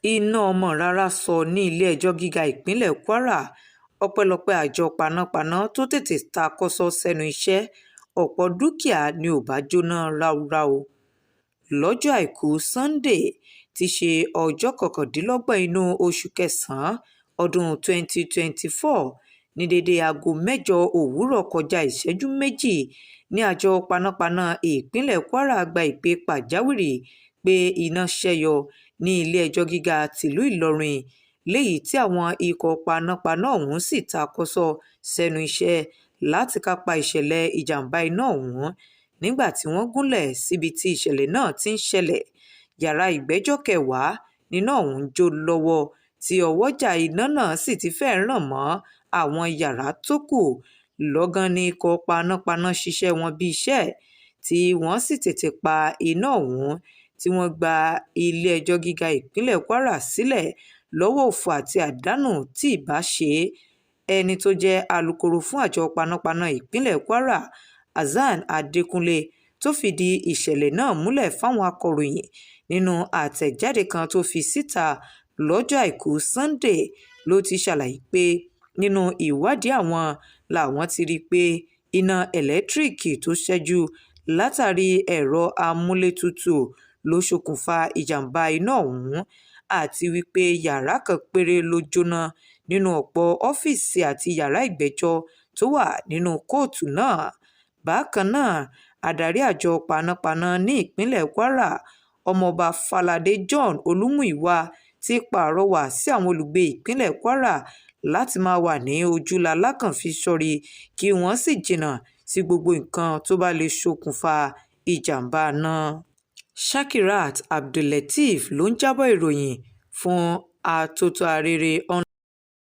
iná ọmọ rárá sọ ní ilé-ẹjọ́ gíga ìpínlẹ̀ kwara ọpẹ́lọpẹ́ àjọ panápaná tó tètè takọ́sọ́ sẹ́nu iṣẹ́ ọ̀pọ̀ dúkìá ni ò bá jóná ráúráú. lọ́jọ́ àìkú sannde tí í ṣe ọjọ́ kọkàndínlọ́gbọ̀n inú oṣù kẹsàn-án ọdún 2024 ní déédé aago 8 òwúrọ̀ kọjá ìṣẹ́jú méjì ní àjọ panápaná ìpínlẹ̀ kwara gba ìpè pàjáwìrì pé iná ṣẹ́yọ ní ilé-ẹjọ́ gíga tìlú ìlọrin léyìí tí àwọn ikọ̀ panápaná ọ̀hún sì takọ́sọ́ sẹ́nu iṣẹ́ láti kápá ìṣẹ̀lẹ̀ ìjàmbá iná ọ̀hún. nígbà tí wọ́n gúnlẹ̀ síbi tí ìṣẹ̀lẹ̀ náà ti ń ṣẹlẹ̀, yàrá ìgbẹ́jọ́ 10 níná ọ̀hún jó lọ́wọ́ tí ọwọ́jà iná náà sì ti fẹ́ẹ̀ ràn mọ́ àwọn yàrá tó kù. lọ́gán ní ikọ̀ panápaná ṣiṣẹ́ wọn bí iṣẹ́ tí wọ́n sì tètè pa iná ọ̀hún tí wọ́n gba ilé-ẹjọ́ gíga ìpínlẹ̀ kwara sílẹ̀ lọ́wọ́ òfò àti àdánù tí ìbá ṣe é. ẹni tó jẹ́ alukoro fún àjọ panápaná ìpínlẹ̀ kwara hasan adékúnlé tó fìdí ìṣẹ̀lẹ̀ náà múlẹ̀ fáwọn akọ̀ròyìn nínú àtẹ̀jáde kan tó fi síta lọ́jọ́ àìkú sannde ló ti ṣàlàyé pé nínú ìwádìí àwọn làwọn ti rí i pé iná ẹ̀lẹ́tíríìkì tó ṣẹ́jú látàrí ẹ̀rọ amúlétutù ló ṣokùnfà ìjàmbá iná ọ̀hún àti wípé yàrá kan péré ló jóná nínú ọ̀pọ̀ ọ́fíìsì àti yàrá ìgbẹ́jọ́ tó wà nínú kóòtù náà. bákan náà adarí àjọ panápaná ní ìpínlẹ̀ kwara ọmọọba faládé john olúmúyíwá ti pàrọwà sí àwọn olùgbé ìpínlẹ̀ kwara láti máa wà ní ojúlàlákàn-fi-ṣọ́rí kí wọ́n sì jìnnà sí gbogbo nǹkan tó bá lè ṣokùnfà ìjàmbá náà. shakirat abdul lateef ló ń jábọ̀ ìròyìn fún Atótó Arére online.